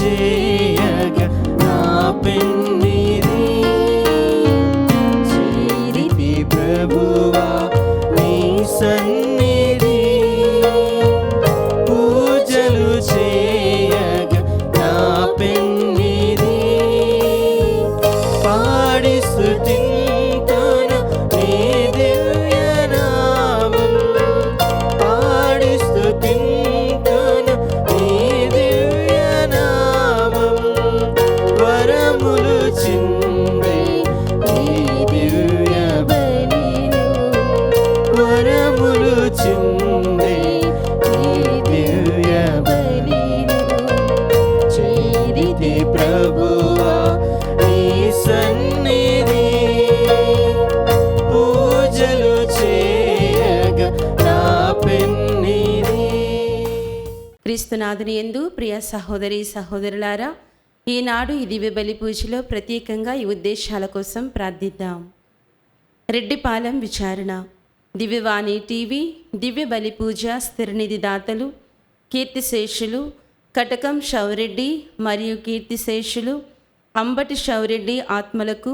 చేయగ నా పెన్నిది చేరితి ప్రభువా నీ సన్నిధి పూజలు చేయగ నా పెన్నిది పాడి స్తుతింతును నీ దివ్యనామం పాడి స్తుతింతును నీ దివ్యనామం వరములు చిందే నీ దివ్య బలిలో వరములు చిందే నీ దివ్య బలిలో చేరితి ప్రభువా నీ సన్నిధి పూజలు చేయగ నా పెన్నిది. క్రీస్తునాథుని యందు ప్రియ సహోదరి సహోదరులారా, ఈనాడు ఈ దివ్య బలి పూజలో ప్రత్యేకంగా ఈ ఉద్దేశాల కోసం ప్రార్థిద్దాం. రెడ్డిపాలెం విచారణ, దివ్యవాణి టీవీ, దివ్య బలి పూజ స్థిరనిధి దాతలు కీర్తిశేషులు కటకం షౌరెడ్డి మరియు కీర్తిశేషులు అంబటి షౌరెడ్డి ఆత్మలకు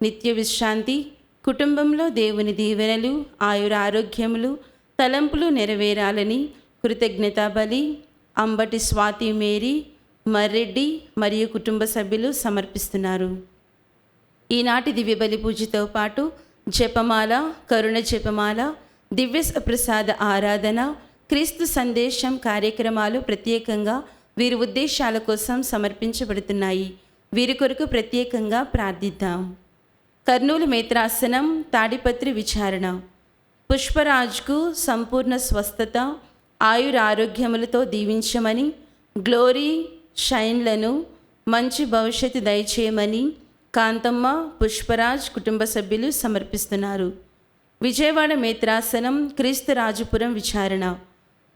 నిత్య విశ్రాంతి, కుటుంబంలో దేవుని దీవెనలు, ఆయురారోగ్యములు, తలంపులు నెరవేరాలని కృతజ్ఞతా బలి అంబటి స్వాతి మేరీ మర్రెడ్డి మరియు కుటుంబ సభ్యులు సమర్పిస్తున్నారు. ఈనాటి దివ్య బలి పూజతో పాటు జపమాల, కరుణ జపమాల, దివ్య ప్రసాద ఆరాధన, క్రీస్తు సందేశం కార్యక్రమాలు ప్రత్యేకంగా వీరి ఉద్దేశాల కోసం సమర్పించబడుతున్నాయి. వీరి కొరకు ప్రత్యేకంగా ప్రార్థిద్దాం. కర్నూలు మేత్రాసనం తాడిపత్రి విచారణ, పుష్పరాజ్కు సంపూర్ణ స్వస్థత, ఆయురారోగ్యములతో దీవించమని, గ్లోరీ షైన్లను మంచి భవిష్యత్తు దయచేయమని కాంతమ్మ, పుష్పరాజ్ కుటుంబ సభ్యులు సమర్పిస్తున్నారు. విజయవాడ మేత్రాసనం క్రీస్తురాజపురం విచారణ,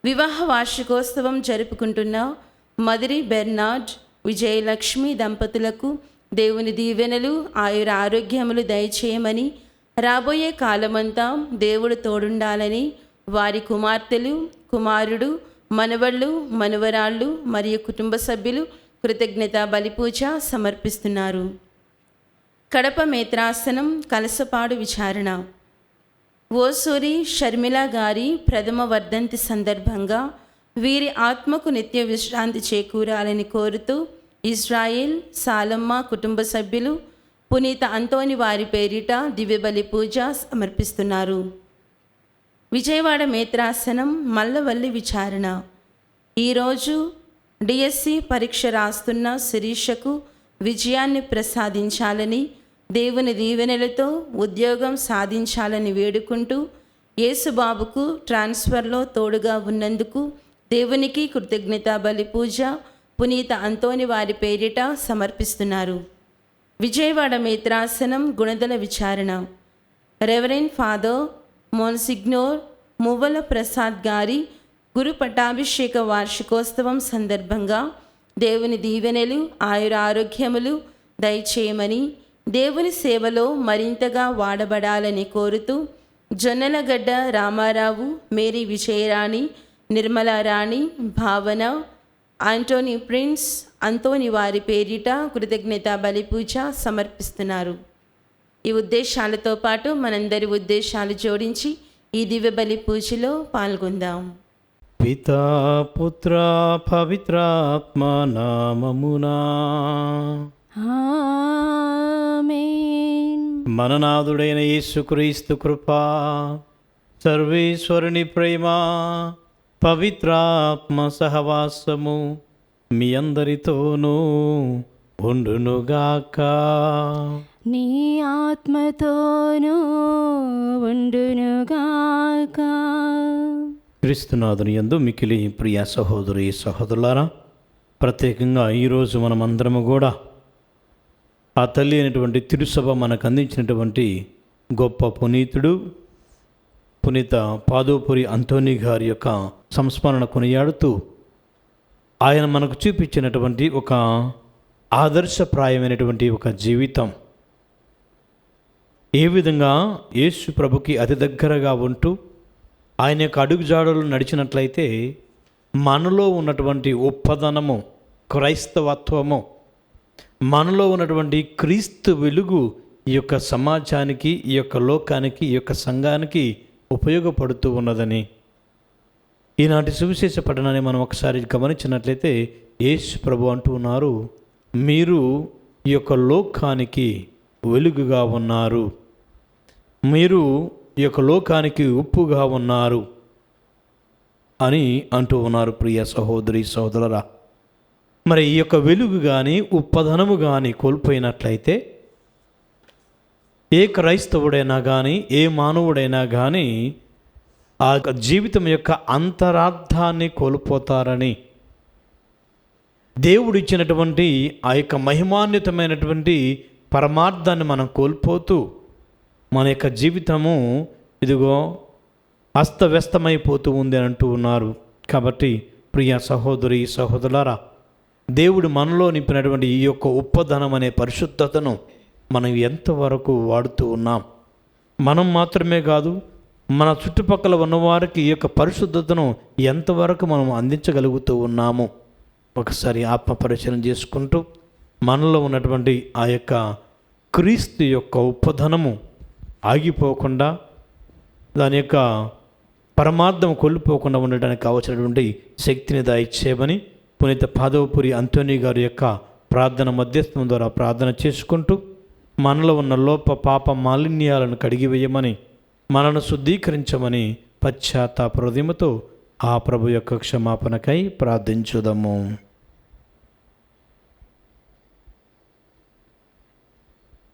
వివాహ వార్షికోత్సవం జరుపుకుంటున్న మదిరి బెర్నార్డ్, విజయలక్ష్మి దంపతులకు దేవుని దీవెనలు, ఆయుర ఆరోగ్యములు దయచేయమని, రాబోయే కాలమంతా దేవుడు తోడుండాలని వారి కుమార్తెలు, కుమారుడు, మనవళ్ళు, మనవరాళ్ళు మరియు కుటుంబ సభ్యులు కృతజ్ఞత బలిపూజ సమర్పిస్తున్నారు. కడప మేత్రాసనం కలసపాడు విచారణ, ఓసూరి షర్మిల గారి ప్రథమ వర్ధంతి సందర్భంగా వీరి ఆత్మకు నిత్య విశ్రాంతి చేకూరాలని కోరుతూ ఇజ్రాయిల్, సాలమ్మ కుటుంబ సభ్యులు పునీత అంతోని వారి పేరిట దివ్య బలి పూజ సమర్పిస్తున్నారు. విజయవాడ మేత్రాసనం మల్లవల్లి విచారణ, ఈరోజు డిఎస్సి పరీక్ష రాస్తున్న శిరీషకు విజయాన్ని ప్రసాదించాలని, దేవుని దీవెనలతో ఉద్యోగం సాధించాలని వేడుకుంటూ యేసుబాబుకు ట్రాన్స్ఫర్లో తోడుగా ఉన్నందుకు దేవునికి కృతజ్ఞతా బలి పూజ పునీత అంతోని వారి పేరిట సమర్పిస్తున్నారు. విజయవాడ మేత్రాసనం గుణదల విచారణ, రెవరెండ్ ఫాదర్ మోన్సిగ్నోర్ మువ్వల ప్రసాద్ గారి గురు పట్టాభిషేక వార్షికోత్సవం సందర్భంగా దేవుని దీవెనలు, ఆయుర ఆరోగ్యములు దయచేయమని, దేవుని సేవలో మరింతగా వాడబడాలని కోరుతూ జొన్నలగడ్డ రామారావు, మేరీ విజయరాణి, నిర్మలారాణి, భావన, ఆంటోనీ ప్రిన్స్, అంతోని వారి పేరిట కృతజ్ఞతా బలిపూజ సమర్పిస్తున్నారు. ఈ ఉద్దేశాలతో పాటు మనందరి ఉద్దేశాలు జోడించి ఈ దివ్య బలి పూజలో పాల్గొందాం. పితా పుత్ర పవిత్రాత్మ నామమునా ఆమేన్. మననాథుడైన యేసుక్రీస్తు కృపా, సర్వేశ్వరుని ప్రేమ, పవిత్రాత్మ సహవాసము మీ అందరితోనూ ఉండునుగాక. నీ ఆత్మతోనూ ఉండునుగాక. క్రీస్తునాథుని యందు మిక్కిలి ప్రియ సహోదరి సహోదరులారా, ప్రత్యేకంగా ఈరోజు మనమందరము కూడా ఆ తల్లి అయినటువంటి తిరుసభ మనకు అందించినటువంటి గొప్ప పునీతుడు పునీత పాదోపురి అంతోని గారి యొక్క సంస్మరణ కొనియాడుతూ ఆయన మనకు చూపించినటువంటి ఒక ఆదర్శప్రాయమైనటువంటి ఒక జీవితం, ఏ విధంగా యేసు ప్రభుకి అతి దగ్గరగా ఉంటూ ఆయన యొక్క అడుగుజాడలు నడిచినట్లయితే మనలో ఉన్నటువంటి ఉప్పదనము క్రైస్తవత్వము, మనలో ఉన్నటువంటి క్రీస్తు వెలుగు ఈ యొక్క సమాజానికి, ఈ యొక్క లోకానికి, ఈ యొక్క సంఘానికి ఉపయోగపడుతూ ఉన్నదని ఈనాటి సువిశేష పఠనాన్ని మనం ఒకసారి గమనించినట్లయితే యేసు ప్రభు అంటూ ఉన్నారు, మీరు ఈ యొక్క లోకానికి వెలుగుగా ఉన్నారు, మీరు ఈ యొక్క లోకానికి ఉప్పుగా ఉన్నారు అని అంటూ ఉన్నారు. ప్రియ సహోదరి సహోదరులారా, మరి ఈ యొక్క వెలుగు కానీ ఉప్పదనము కానీ కోల్పోయినట్లయితే ఏ క్రైస్తవుడైనా కానీ ఏ మానవుడైనా కానీ ఆ జీవితం యొక్క అంతరార్థాన్ని కోల్పోతారని, దేవుడు ఇచ్చినటువంటి ఆ యొక్క మహిమాన్వితమైనటువంటి పరమార్థాన్ని మనం కోల్పోతూ మన యొక్క జీవితము ఇదిగో అస్తవ్యస్తమైపోతూ ఉంది అని అంటూ ఉన్నారు. కాబట్టి ప్రియ సహోదరి సహోదరులారా, దేవుడు మనలో నింపినటువంటి ఈ యొక్క ఉప్పదనం అనే పరిశుద్ధతను మనం ఎంతవరకు వాడుతూ ఉన్నాం? మనం మాత్రమే కాదు, మన చుట్టుపక్కల ఉన్నవారికి ఈ యొక్క పరిశుద్ధతను ఎంతవరకు మనం అందించగలుగుతూ ఉన్నాము? ఒకసారి ఆత్మ పరిశీలన చేసుకుంటూ మనలో ఉన్నటువంటి ఆ యొక్క క్రీస్తు యొక్క ఉప్పదనము ఆగిపోకుండా, దాని యొక్క పరమార్థం కోల్పోకుండా ఉండడానికి కావలసినటువంటి శక్తిని దయచేయమని పునీత పాదవపురి అంతోని గారి యొక్క ప్రార్థన మధ్యస్థం ద్వారా ప్రార్థన చేసుకుంటూ మనలో ఉన్న లోప పాప మాలిన్యాలను కడిగివేయమని, మనను శుద్ధీకరించమని పశ్చాత్తాప హృదయముతో ఆ ప్రభు యొక్క క్షమాపణకై ప్రార్థించుదాము.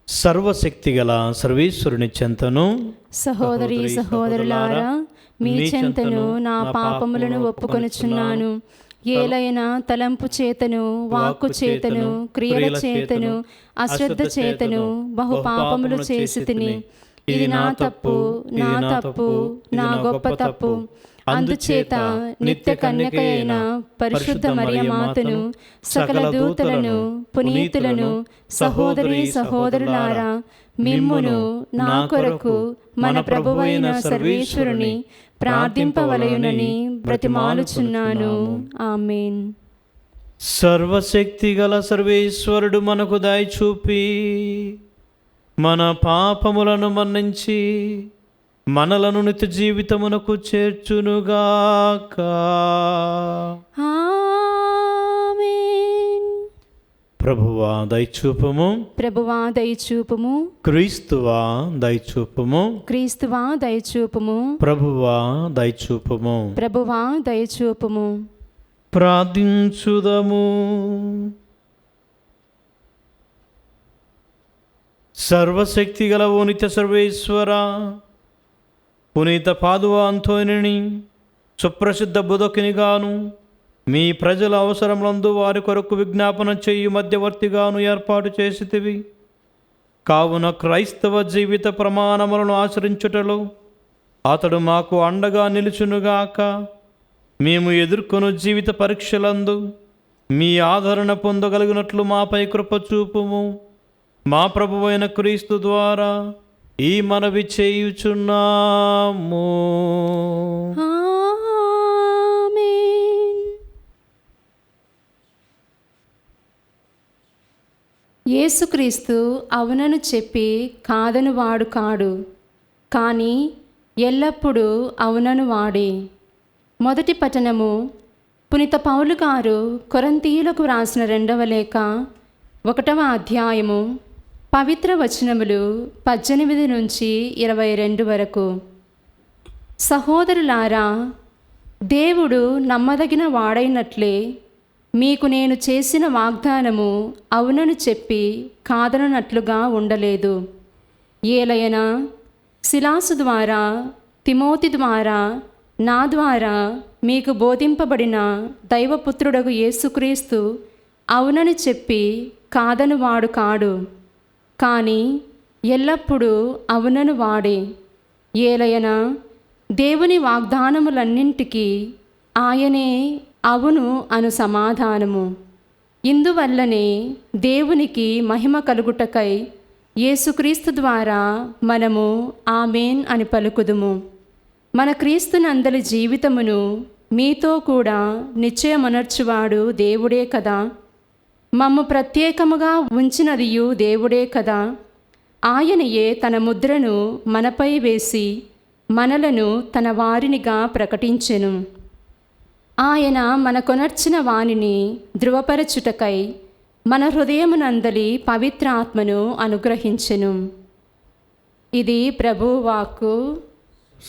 సర్వశక్తిగల సర్వేశ్వరుని చెంతను సహోదరి సహోదరులారా, మీ చెంతను నా పాపములను ఒప్పుకొనుచున్నాను. ఏలైనా తలంపు చేతను, వాక్కు చేతను, క్రియల చేతను, అశ్రద్ధ చేతను బహు పాపములు చేసి తిని, ఇది నా తప్పు, నా తప్పు, నా గొప్ప తప్పు. అందుచేత నిత్య కన్యక అయిన పరిశుద్ధ మరియమాతను, సకల దూతలను, పునీతులను, సహోదరి సహోదరులారా, మిమ్మును నా కొరకు మన ప్రభువైన సర్వేశ్వరుని ప్రార్థింపవలయునని బ్రతిమాలుచున్నాను. ఆమేన్. సర్వశక్తి గల సర్వేశ్వరుడు మనకు దయచూపి మన పాపములను మన్నించి మనలను నిత్య జీవితమునకు చేర్చునుగాక. ఆమేన్. ప్రభువా దయచూపము, ప్రభువా దయచూపుము, క్రీస్తువా దయచూపము, క్రీస్తువా దయచూపుము, ప్రభువా దయచూపము. ప్రభువా దయచూపుము. ప్రార్థించుదము. సర్వశక్తి గల ఓ నిత్య సర్వేశ్వర, పునీత పాదువ అంతోనిని సుప్రసిద్ధ బుధకినిగాను, మీ ప్రజల అవసరములందు వారి కొరకు విజ్ఞాపన చేయు మధ్యవర్తిగాను ఏర్పాటు చేసితివి. కావున క్రైస్తవ జీవిత ప్రమాణములను ఆచరించుటలో అతడు మాకు అండగా నిలుచునుగాక. మేము ఎదుర్కొను జీవిత పరీక్షలందు మీ ఆదరణ పొందగలిగినట్లు మాపై కృప చూపుము. మా ప్రభువైన క్రీస్తు ద్వారా ఈ మనవి చేయుచున్నాము. ఆమేన్. యేసుక్రీస్తు అవునను చెప్పి కాదను వాడు కాడు, కానీ ఎల్లప్పుడూ అవునను వాడే. మొదటి పఠనము పునీత పౌలు గారు కొరింథీయులకు వ్రాసిన 2వ లేఖ 1వ అధ్యాయము పవిత్ర వచనములు 18 నుంచి 22 వరకు. సహోదరులారా, దేవుడు నమ్మదగిన వాడైనట్లే మీకు నేను చేసిన వాగ్దానము అవునను చెప్పి కాదననట్లుగా ఉండలేదు. ఏలయనా సిలాసు ద్వారా, తిమోతి ద్వారా, నా ద్వారా మీకు బోధింపబడిన దైవపుత్రుడగు యేసుక్రీస్తు అవునని చెప్పి కాదను వాడు కాడు, కానీ ఎల్లప్పుడూ అవునను వాడే. ఏలయనా దేవుని వాగ్దానములన్నింటికీ ఆయనే అవును అను సమాధానము. ఇందువల్లనే దేవునికి మహిమ కలుగుటకై యేసుక్రీస్తు ద్వారా మనము ఆమేన్ అని పలుకుదుము. మన క్రీస్తునందలి జీవితమును మీతో కూడా నిశ్చయమనర్చువాడు దేవుడే కదా. మమ్ము ప్రత్యేకముగా ఉంచినదియు దేవుడే కదా. ఆయనయే తన ముద్రను మనపై వేసి మనలను తన వారినిగా ప్రకటించెను. ఆయన మన కొనర్చిన వానిని ధృవపరచుటకై మన హృదయమునందలి పవిత్ర ఆత్మను అనుగ్రహించెను. ఇది ప్రభువు వాక్కు.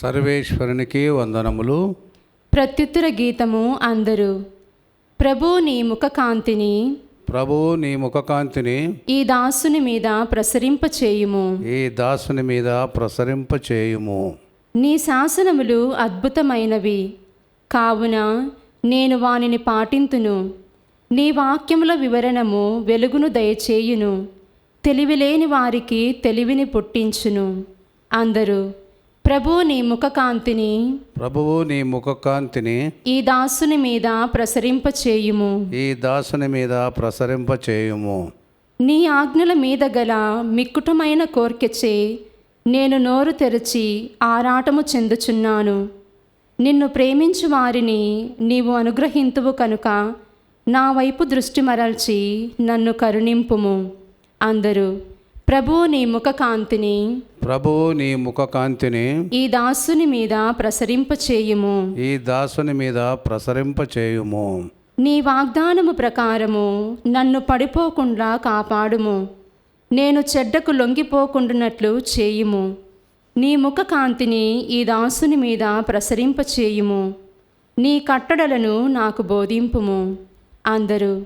సర్వేశ్వరునికి వందనములు. ప్రత్యుత్తర గీతము అందరూ. ప్రభు నీ ముఖకాంతిని ప్రభువు నీ ముఖకాంతిని ఈ దాసుని మీద ప్రసరింపచేయుము. ఈ దాసుని మీద ప్రసరింపచేయుము. నీ శాసనములు అద్భుతమైనవి కావున నేను వానిని పాటింతును. నీ వాక్యముల వివరణము వెలుగును దయచేయును. తెలివిలేని వారికి తెలివిని పుట్టించును. అందరూ ప్రభు నీ ముఖకాంతిని ప్రభువు నీ ముఖకాంతిని ఈ దాసుని మీద ప్రసరింపచేయుము. ఈ దాసుని మీద ప్రసరింపచేయుము. నీ ఆజ్ఞల మీద గల మిక్కుటమైన కోర్కెచే నేను నోరు తెరచి ఆరాటము చెందుచున్నాను. నిన్ను ప్రేమించు వారిని నీవు అనుగ్రహింతువు కనుక నా వైపు దృష్టి మరల్చి నన్ను కరుణింపుము. అందరూ ప్రభువు నీ ముఖకాంతిని ప్రభువు నీ ముఖకాంతిని ఈ దాసుని మీద ప్రసరింపచేయుము. ఈ దాసుని మీద ప్రసరింపచేయుము. నీ వాగ్దానము ప్రకారము నన్ను పడిపోకుండా కాపాడుము. నేను చెడ్డకు లొంగిపోకుండానట్లు చేయుము. నీ ముఖకాంతిని ఈ దాసుని మీద ప్రసరింపచేయుము. నీ కట్టడలను నాకు బోధింపుము. అందరూ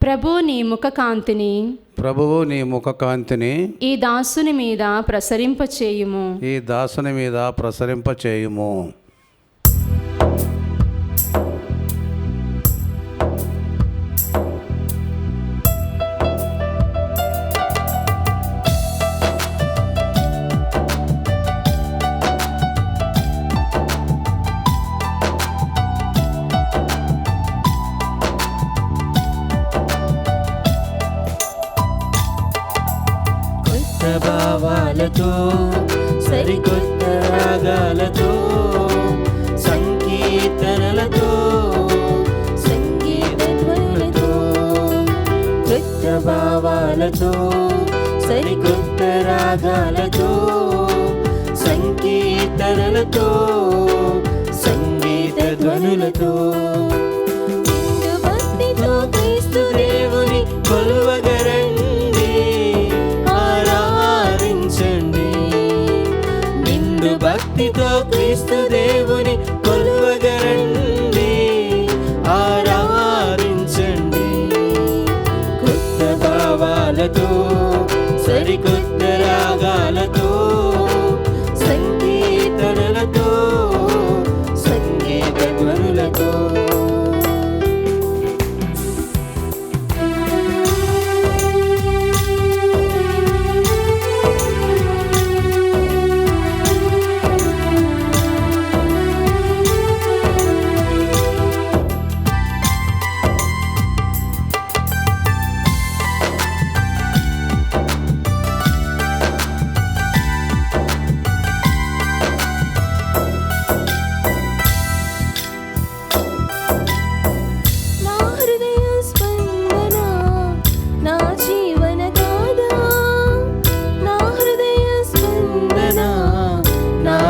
ప్రభు నీ ముఖకాంతిని ప్రభువు నీ ముఖకాంతిని ఈ దాసుని మీద ప్రసరింపచేయుము. ఈ దాసుని మీద ప్రసరింపచేయుము. భావాలతో సరికొత్త రాగాలతో సంకీర్తనలతో సంగీత ధ్వనులతో కొత్త భావాలతో సరికొత్త రాగాలతో సంకీర్తనలతో సంగీత ధ్వనులతో నిండు భక్తితో క్రీస్తు దేవుని కొలువగరండి. భక్తితో క్రీస్తు దేవుని కొలువగరండి. ఆరాధించండి. కొత్త భావాలతో సరికొత్త రాగాలతో సంకీర్తనలతో సంగీత ధ్వనులతో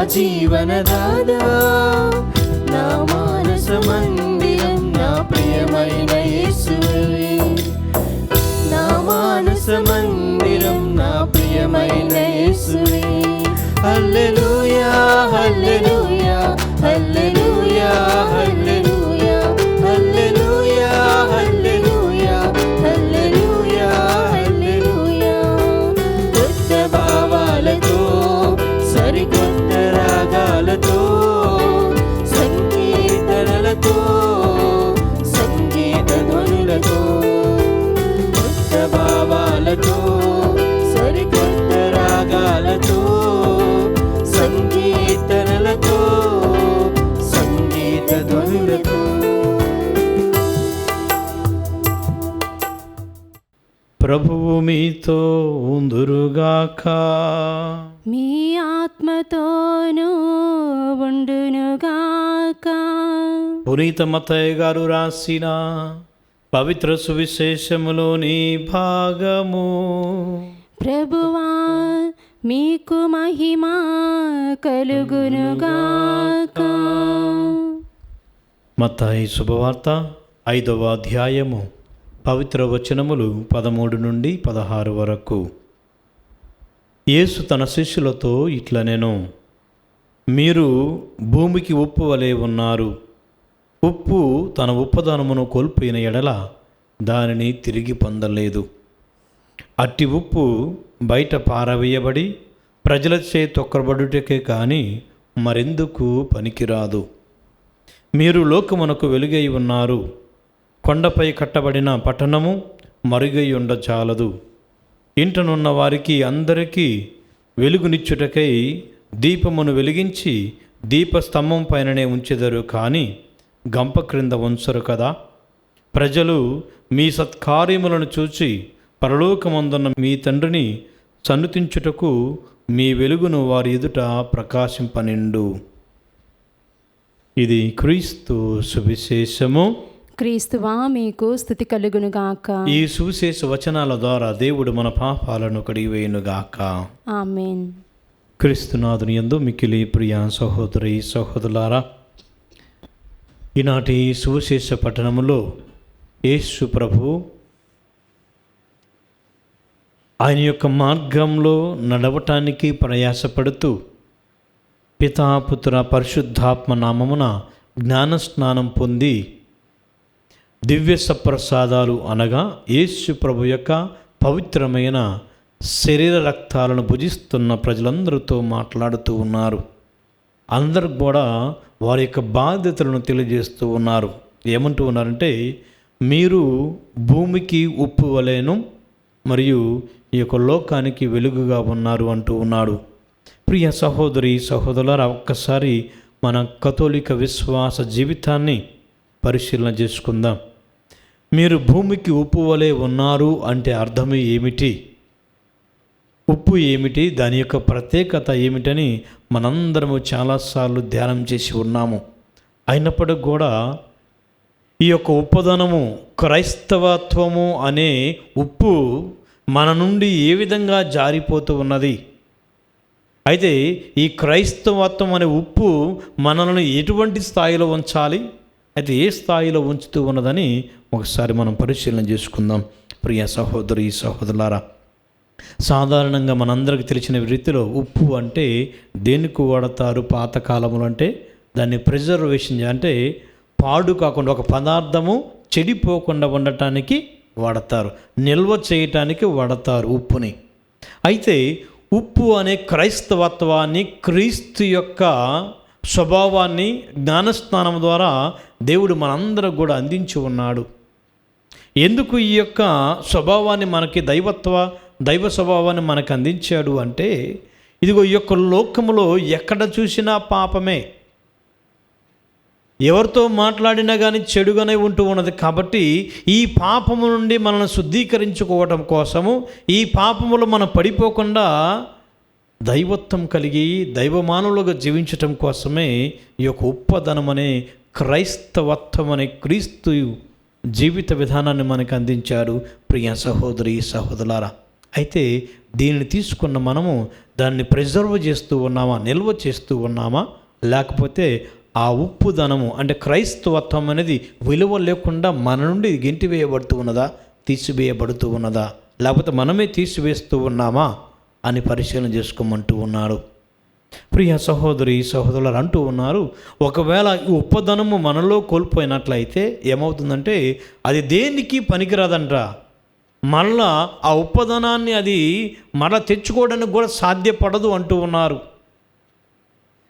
జీవనదాదా నా మానస మందిరం నా ప్రియమైన యేసువే. నా మానస మందిరం నా ప్రియమైన యేసువే. హల్లెలూయా హల్లెలూయా హల్లెలూయా హల్లెలూయా హల్లెలూయా హల్లెలూయా హల్లెలూయా హల్లెలూయా. కొత్త భావాలతో సరికొత్త రాగాలతో సంకీర్తనలతో సంగీత ధ్వనులతో కొత్త భావాలతో సరికొత్త రాగాలతో సంకీర్తనలతో సంగీత ధ్వనులతో. ప్రభువు మీతో ఉందురుగాక. మీ ఆత్మతోనూ ఉండునుగాక. పునీత మత్తయి గారు రాసిన పవిత్ర సువిశేషములోని భాగము. ప్రభువా మీకు మహిమ కలుగునుగాక. మత్తయి శుభవార్త 5వ అధ్యాయము పవిత్ర వచనములు 13 నుండి 16 వరకు. యేసు తన శిష్యులతో ఇట్లనెను, మీరు భూమికి ఉప్పు వలె ఉన్నారు. ఉప్పు తన ఉప్పదనమును కోల్పోయిన ఎడల దానిని తిరిగి పొందలేదు. అట్టి ఉప్పు బయట పారవేయబడి ప్రజలచే తొక్కబడుటకే కానీ మరెందుకు పనికిరాదు. మీరు లోకమునకు వెలుగై ఉన్నారు. కొండపై కట్టబడిన పట్టణము మరుగై ఉండచాలదు. ఇంటనున్న వారికి అందరికీ వెలుగునిచ్చుటకై దీపమును వెలిగించి దీపస్తంభం పైననే ఉంచెదరు, కానీ గంప క్రింద ఉంచరు కదా. ప్రజలు మీ సత్కార్యములను చూచి పరలోకమందున్న మీ తండ్రిని సన్నుతించుటకు మీ వెలుగును వారి ఎదుట ప్రకాశింపనిండు. ఇది క్రీస్తు సువిశేషము. క్రీస్తువా మీకు స్తుతి కలుగునుగాక. ఈ సువిశేష వచనాల ద్వారా దేవుడు మన పాపాలను కడిగివేయునుగాక. ఆమేన్. క్రీస్తునాథుని యందు మిక్కిలి ప్రియ సహోదరి సహోదరులారా, ఈనాటి సువిశేష పట్టణములో యేసు ప్రభు ఆయన యొక్క మార్గంలో నడవటానికి ప్రయాసపడుతూ పితాపుత్ర పరిశుద్ధాత్మ నామమున జ్ఞానస్నానం పొంది దివ్య సప్రసాదాలు అనగా యేసు ప్రభు యొక్క పవిత్రమైన శరీర రక్తాలను భుజిస్తున్న ప్రజలందరితో మాట్లాడుతూ ఉన్నారు. అందరూ కూడా వారి యొక్క బాధ్యతలను తెలియజేస్తూ ఉన్నారు. ఏమంటూ ఉన్నారంటే, మీరు భూమికి ఉప్పు వలెను మరియు ఈ యొక్క లోకానికి వెలుగుగా ఉన్నారు అంటూ ఉన్నాడు. ప్రియ సహోదరి సహోదరులారా, ఒక్కసారి మన కథోలిక విశ్వాస జీవితాన్ని పరిశీలన చేసుకుందాం. మీరు భూమికి ఉప్పు వలె ఉన్నారు అంటే అర్థం ఏమిటి? ఉప్పు ఏమిటి? దాని యొక్క ప్రత్యేకత ఏమిటని మనందరము చాలాసార్లు ధ్యానం చేసి ఉన్నాము. అయినప్పటికి కూడా ఈ యొక్క ఉప్పుదనము, క్రైస్తవత్వము అనే ఉప్పు మన నుండి ఏ విధంగా జారిపోతూ ఉన్నది? అయితే ఈ క్రైస్తవత్వం అనే ఉప్పు మనల్ని ఎటువంటి స్థాయిలో ఉంచాలి, అయితే ఏ స్థాయిలో ఉంచుతూ ఉన్నదని ఒకసారి మనం పరిశీలన చేసుకుందాం. ప్రియ సహోదరి సహోదరులారా, సాధారణంగా మనందరికీ తెలిసిన రీతిలో ఉప్పు అంటే దేనికి వాడతారు? పాతకాలంలో అంటే దాన్ని ప్రిజర్వేషన్ అంటే పాడు కాకుండా ఒక పదార్థము చెడిపోకుండా ఉండటానికి వాడతారు, నిల్వ చేయటానికి వాడతారు ఉప్పుని. అయితే ఉప్పు అనే క్రైస్తవత్వాన్ని, క్రీస్తు యొక్క స్వభావాన్ని జ్ఞానస్నానం ద్వారా దేవుడు మనందరూ కూడా అందించి ఉన్నాడు. ఎందుకు ఈ యొక్క స్వభావాన్ని మనకి దైవ స్వభావాన్ని మనకు అందించాడు అంటే, ఇదిగో ఈ యొక్క లోకములో ఎక్కడ చూసినా పాపమే, ఎవరితో మాట్లాడినా కానీ చెడుగానే ఉంటూ ఉన్నది. కాబట్టి ఈ పాపము నుండి మనల్ని శుద్ధీకరించుకోవటం కోసము, ఈ పాపములో మనం పడిపోకుండా దైవత్వం కలిగి దైవమానులుగా జీవించటం కోసమే ఈ యొక్క ఉప్పదనం అనే క్రైస్తవత్వం అనే క్రీస్తు జీవిత విధానాన్ని మనకు అందించారు. ప్రియ సహోదరి సహోదరులారా, అయితే దీనిని తీసుకున్న మనము దాన్ని ప్రిజర్వ్ చేస్తూ ఉన్నామా, నిల్వ చేస్తూ ఉన్నామా, లేకపోతే ఆ ఉప్పుదనము అంటే క్రైస్తవత్వం అనేది విలువ లేకుండా మన నుండి గెంటివేయబడుతూ ఉన్నదా, తీసివేయబడుతూ ఉన్నదా, లేకపోతే మనమే తీసివేస్తూ ఉన్నామా అని పరిశీలన చేసుకోమంటూ ఉన్నాడు. ప్రియ సహోదరి సహోదరులు అంటూ ఉన్నారు, ఒకవేళ ఈ ఉప్పదనము మనలో కోల్పోయినట్లయితే ఏమవుతుందంటే అది దేనికి పనికిరాదంట. మళ్ళా ఆ ఉప్పదనాన్ని అది మళ్ళా తెచ్చుకోవడానికి కూడా సాధ్యపడదు అంటూ ఉన్నారు.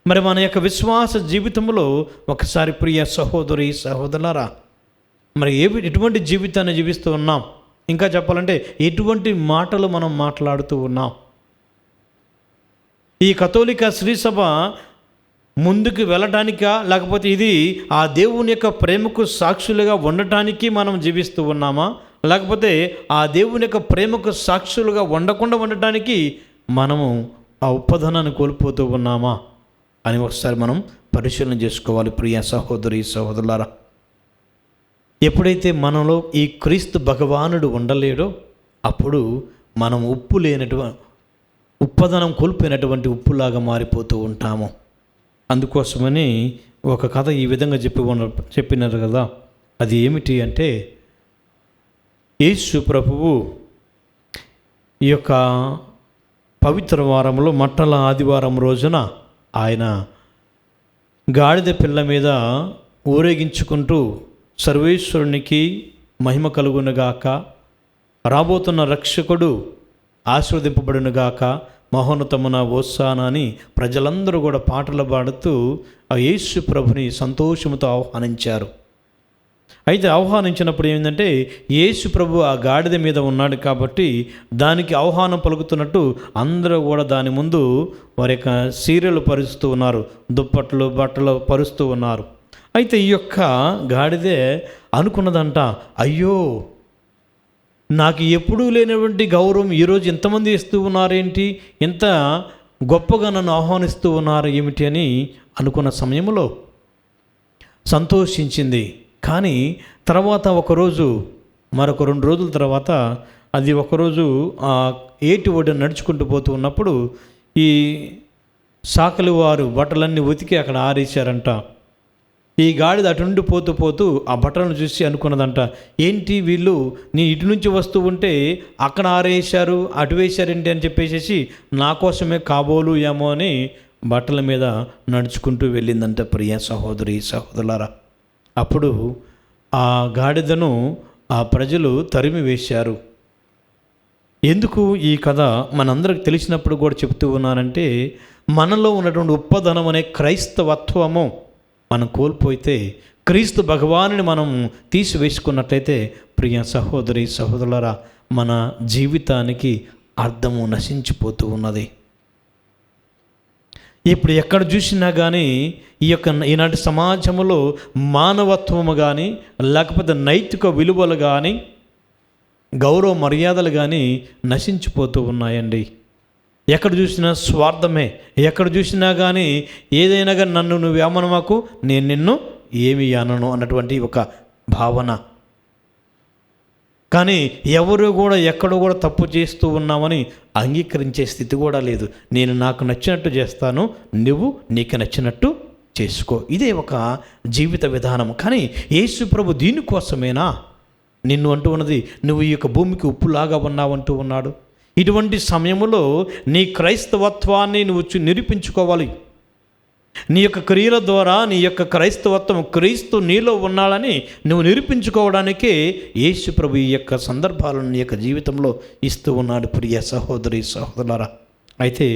మరి మన యొక్క విశ్వాస జీవితంలో ఒకసారి ప్రియ సహోదరి సహోదరులారా, మరి ఎటువంటి జీవితాన్ని జీవిస్తూ ఉన్నాం? ఇంకా చెప్పాలంటే ఎటువంటి మాటలు మనం మాట్లాడుతూ ఉన్నాం? ఈ కథోలిక శ్రీసభ ముందుకు వెళ్ళటానికా, లేకపోతే ఇది ఆ దేవుని యొక్క ప్రేమకు సాక్షులుగా ఉండటానికి మనం జీవిస్తూ ఉన్నామా, లేకపోతే ఆ దేవుని యొక్క ప్రేమకు సాక్షులుగా ఉండకుండా ఉండటానికి మనము ఆ ఉప్పదనాన్ని కోల్పోతూ ఉన్నామా అని ఒకసారి మనం పరిశీలన చేసుకోవాలి. ప్రియ సహోదరి సహోదరులారా, ఎప్పుడైతే మనలో ఈ క్రీస్తు భగవానుడు ఉండలేడో అప్పుడు మనం ఉప్పదనం కోల్పోయినటువంటి ఉప్పులాగా మారిపోతూ ఉంటాము. అందుకోసమని ఒక కథ ఈ విధంగా చెప్పినారు కదా. అది ఏమిటి అంటే, యేసు ప్రభువు ఈ యొక్క పవిత్ర వారంలో మట్టల ఆదివారం రోజున ఆయన గాడిద పిల్ల మీద ఊరేగించుకుంటూ సర్వేశ్వరునికి మహిమ కలుగునుగాక, రాబోతున్న రక్షకుడు ఆశీర్వదింపబడునుగాక, మహోన్నతమున హోశానా అని ప్రజలందరూ కూడా పాటలు పాడుతూ ఆ యేసు ప్రభుని సంతోషంతో ఆహ్వానించారు. అయితే ఆహ్వానించినప్పుడు ఏంటంటే, యేసు ప్రభు ఆ గాడిద మీద ఉన్నాడు కాబట్టి దానికి ఆహ్వానం పలుకుతున్నట్టు అందరూ కూడా దాని ముందు వారి యొక్క సీరియలు పరుస్తూ ఉన్నారు, దుప్పట్లు బట్టలు పరుస్తూ ఉన్నారు. అయితే ఈ యొక్క గాడిదే అనుకున్నదంట, అయ్యో నాకు ఎప్పుడూ లేనటువంటి గౌరవం ఈరోజు ఎంతమంది ఇస్తూ ఉన్నారేంటి, ఎంత గొప్పగా నన్ను ఆహ్వానిస్తూ ఉన్నారు ఏమిటి అని అనుకున్న సమయంలో సంతోషించింది. కానీ తర్వాత ఒకరోజు మరొక 2 రోజుల తర్వాత అది ఒకరోజు ఆ ఏటి ఒడ్డు నడుచుకుంటూ పోతూ ఉన్నప్పుడు ఈ సాకలి వారు బట్టలన్నీ ఉతికి అక్కడ ఆరేశారంట. ఈ గాడిద అటుండి పోతూ ఆ బట్టలను చూసి అనుకున్నదంట, ఏంటి వీళ్ళు నీ ఇటు నుంచి వస్తూ ఉంటే అక్కడ ఆరేశారు, అటు వేశారేంటి అని చెప్పేసి నా కోసమే కాబోలు ఏమో అని బట్టల మీద నడుచుకుంటూ వెళ్ళిందంట. ప్రియ సహోదరి సహోదరులారా, అప్పుడు ఆ గాడిదను ఆ ప్రజలు తరిమి వేశారు. ఎందుకు ఈ కథ మనందరికి తెలిసినప్పుడు కూడా చెప్తూ ఉన్నానంటే, మనలో ఉన్నటువంటి ఉప్పదనం అనే క్రైస్తవత్వము మనం కోల్పోతే, క్రీస్తు భగవానుని మనం తీసివేసుకున్నట్లయితే ప్రియ సహోదరి సహోదరులారా, మన జీవితానికి అర్థము నశించిపోతూ ఉన్నది. ఇప్పుడు ఎక్కడ చూసినా కానీ ఈనాటి సమాజంలో మానవత్వము కానీ, లేకపోతే నైతిక విలువలు కానీ, గౌరవ మర్యాదలు కానీ నశించిపోతూ ఉన్నాయండి. ఎక్కడ చూసినా స్వార్థమే, ఎక్కడ చూసినా కానీ ఏదైనా కానీ నన్ను నువ్వేమనమాకు, నేను నిన్ను ఏమి అనను అన్నటువంటి ఒక భావన. కానీ ఎవరు కూడా ఎక్కడో కూడా తప్పు చేస్తూ ఉన్నామని అంగీకరించే స్థితి కూడా లేదు. నేను నాకు నచ్చినట్టు చేస్తాను, నువ్వు నీకు నచ్చినట్టు చేసుకో, ఇదే ఒక జీవిత విధానం. కానీ యేసు ప్రభు దీనికోసమేనా నిన్ను అంటూ ఉన్నది, నువ్వు ఈ యొక్క భూమికి ఉప్పులాగా ఉన్నావంటూ ఉన్నాడు. ఇటువంటి సమయంలో నీ క్రైస్తవత్వాన్ని నువ్వు నిరూపించుకోవాలి. నీ యొక్క క్రియల ద్వారా నీ యొక్క క్రైస్తవత్వం క్రీస్తు నీలో ఉన్నాడని నువ్వు నిరూపించుకోవడానికే యేసు ప్రభు ఈ యొక్క సందర్భాలను నీ యొక్క జీవితంలో ఇస్తూ ఉన్నాడు. ప్రియ సహోదరి సహోదరులారా, అయితే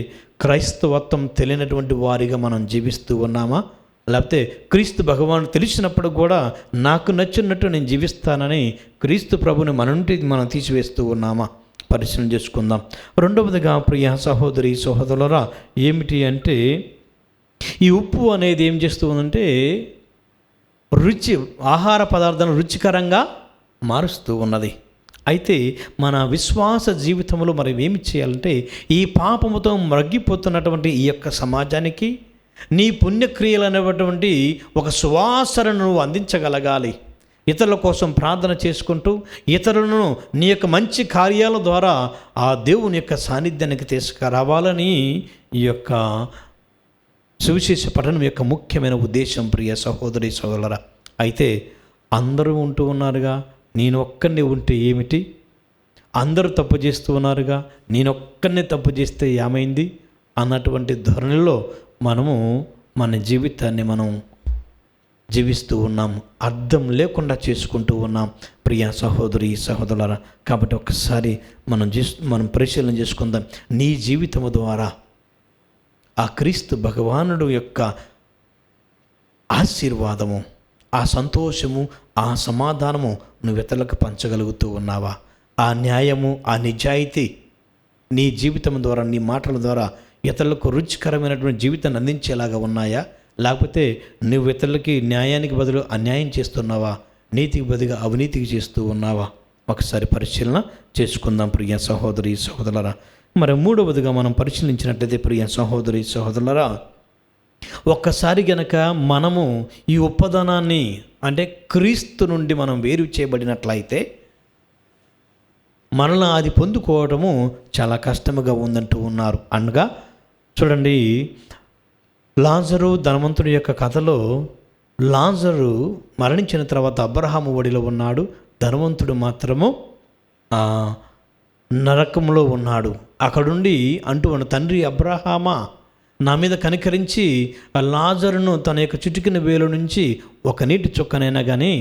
క్రైస్తవత్వం తెలియనటువంటి వారిగా మనం జీవిస్తూ ఉన్నామా, లేకపోతే క్రీస్తు భగవాను తెలిసినప్పుడు కూడా నాకు నచ్చినట్టు నేను జీవిస్తానని క్రీస్తు ప్రభుని మన నుండి మనం తీసివేస్తూ ఉన్నామా, పరిశీలన చేసుకుందాం. రెండవదిగా ప్రియ సహోదరి సహోదరులారా, ఏమిటి అంటే, ఈ ఉప్పు అనేది ఏం చేస్తూ ఉందంటే ఆహార పదార్థాలను రుచికరంగా మారుస్తూ ఉన్నది. అయితే మన విశ్వాస జీవితంలో మరి ఏమి చేయాలంటే, ఈ పాపముతో మ్రగ్గిపోతున్నటువంటి ఈ యొక్క సమాజానికి నీ పుణ్యక్రియలు అనేటువంటి ఒక సువాసనను నువ్వు అందించగలగాలి. ఇతరుల కోసం ప్రార్థన చేసుకుంటూ ఇతరులను నీ యొక్క మంచి కార్యాల ద్వారా ఆ దేవుని యొక్క సాన్నిధ్యానికి తీసుకురావాలని ఈ యొక్క సువిశేష పఠనం యొక్క ముఖ్యమైన ఉద్దేశం. ప్రియ సహోదరి సహోదరులారా, అయితే అందరూ ఉంటూ ఉన్నారుగా, నేను ఒక్కడిని ఉంటే ఏమిటి, అందరూ తప్పు చేస్తూ ఉన్నారుగా, నేను ఒక్కడినే తప్పు చేస్తే ఏమైంది అన్నటువంటి ధోరణిలో మనము మన జీవితాన్ని మనం జీవిస్తూ ఉన్నాం, అర్థం లేకుండా చేసుకుంటూ ఉన్నాం. ప్రియ సహోదరి సహోదరులారా, కాబట్టి ఒక్కసారి మనం పరిశీలన చేసుకుందాం. నీ జీవితము ద్వారా ఆ క్రీస్తు భగవానుడు యొక్క ఆశీర్వాదము, ఆ సంతోషము, ఆ సమాధానము నువ్వు ఇతరులకు పంచగలుగుతూ ఉన్నావా? ఆ న్యాయము, ఆ నిజాయితీ నీ జీవితం ద్వారా, నీ మాటల ద్వారా ఇతరులకు రుచికరమైనటువంటి జీవితాన్ని అందించేలాగా ఉన్నాయా? లేకపోతే నువ్వు ఇతరులకి న్యాయానికి బదులు అన్యాయం చేస్తున్నావా? నీతికి బదులుగా అవినీతికి చేస్తూ ఉన్నావా? ఒకసారి పరిశీలన చేసుకుందాం ప్రియ సహోదరి సహోదరులారా. మరి మూడవదిగా మనం పరిశీలించినట్లయితే ప్రియ సహోదరి సహోదరులారా, ఒక్కసారి గనక మనము ఈ ఉపదానాన్ని అంటే క్రీస్తు నుండి మనం వేరు చేయబడినట్లయితే మరలా అది పొందుకోవడము చాలా కష్టముగా ఉందంటూ ఉన్నారు. అనగా చూడండి, లాజరు ధనవంతుడి యొక్క కథలో లాజరు మరణించిన తర్వాత అబ్రహాము ఒడిలో ఉన్నాడు, ధనవంతుడు మాత్రము నరకంలో ఉన్నాడు. అక్కడుండి అంటూ ఉన్న తండ్రి అబ్రహామా, నా మీద కనికరించి ఆ లాజరును తన యొక్క చిటికిన వేలు నుంచి ఒక నీటి చుక్కనైనా కానీ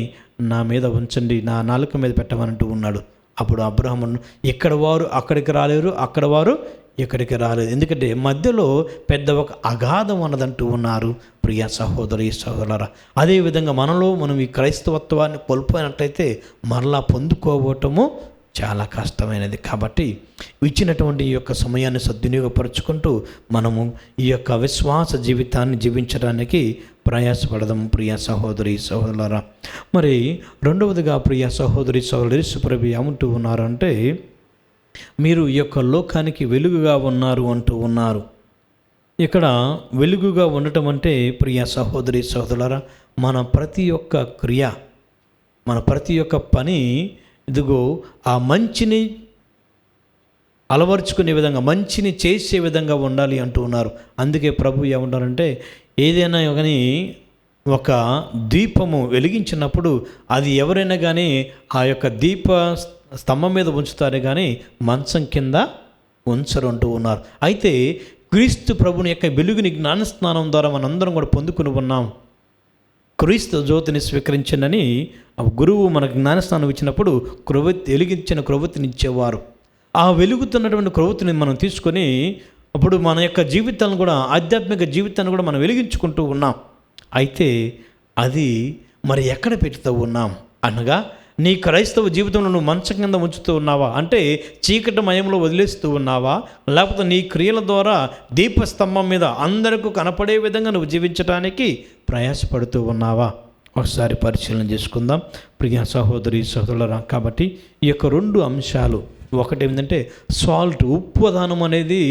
నా మీద ఉంచండి, నా నాలుక మీద పెట్టమనంటూ ఉన్నాడు. అప్పుడు అబ్రహాము, ఇక్కడ వారు అక్కడికి రాలేరు, అక్కడ వారు ఇక్కడికి రాలేదు, ఎందుకంటే మధ్యలో పెద్ద ఒక అగాధం అన్నదంటూ ఉన్నారు. ప్రియ సహోదరి సహోదరులారా, అదేవిధంగా మనం ఈ క్రైస్తవత్వాన్ని కోల్పోయినట్లయితే మరలా పొందుకోవటము చాలా కష్టమైనది. కాబట్టి ఇచ్చినటువంటి ఈ యొక్క సమయాన్ని సద్వినియోగపరుచుకుంటూ మనము ఈ యొక్క విశ్వాస జీవితాన్ని జీవించడానికి ప్రయాసపడదాం ప్రియ సహోదరి సహోదరులారా. మరి రెండవదిగా ప్రియ సహోదరి సహోదరి సుప్రభి ఏమంటూ ఉన్నారంటే, మీరు ఈ యొక్క లోకానికి వెలుగుగా ఉన్నారు అంటూ ఉన్నారు. ఇక్కడ వెలుగుగా ఉండటం అంటే ప్రియ సహోదరి సహోదరులారా, మన ప్రతి ఒక్క క్రియ, మన ప్రతి ఒక్క పని ఇదిగో ఆ మంచిని అలవర్చుకునే విధంగా, మంచిని చేసే విధంగా ఉండాలి అంటూ ఉన్నారు. అందుకే ప్రభు ఏమంటారంటే, ఏదైనా కానీ ఒక దీపము వెలిగించినప్పుడు అది ఎవరైనా కానీ ఆ యొక్క దీప స్తంభం మీద ఉంచుతారే కానీ మంచం కింద ఉంచరు అంటూ ఉన్నారు. అయితే క్రీస్తు ప్రభుని యొక్క వెలుగుని జ్ఞానస్నానం ద్వారా మనందరం కూడా పొందుకుని ఉన్నాం. క్రీస్తు జ్యోతిని స్వీకరించండి గురువు మనకు జ్ఞానస్నానం ఇచ్చినప్పుడు వెలిగించిన క్రొవ్వొత్తిని ఇచ్చేవారు. ఆ వెలుగుతున్నటువంటి క్రొవ్వొత్తిని మనం తీసుకొని అప్పుడు మన యొక్క జీవితాలను కూడా, ఆధ్యాత్మిక జీవితాన్ని కూడా మనం వెలిగించుకుంటూ ఉన్నాం. అయితే అది మరి ఎక్కడ పెడుతూ ఉన్నాం అనగా, నీ క్రైస్తవ జీవితంలో నువ్వు మంచం కింద ఉంచుతూ ఉన్నావా, అంటే చీకటిమయంలో వదిలేస్తూ ఉన్నావా, లేకపోతే నీ క్రియల ద్వారా దీపస్తంభం మీద అందరికీ కనపడే విధంగా నువ్వు జీవించడానికి ప్రయాసపడుతూ ఉన్నావా? ఒకసారి పరిశీలన చేసుకుందాం ప్రియ సహోదరి సహోదరులారా. కాబట్టి ఈ యొక్క రెండు అంశాలు, ఒకటి ఏంటంటే సాల్ట్, ఉప్పుదానం అనేది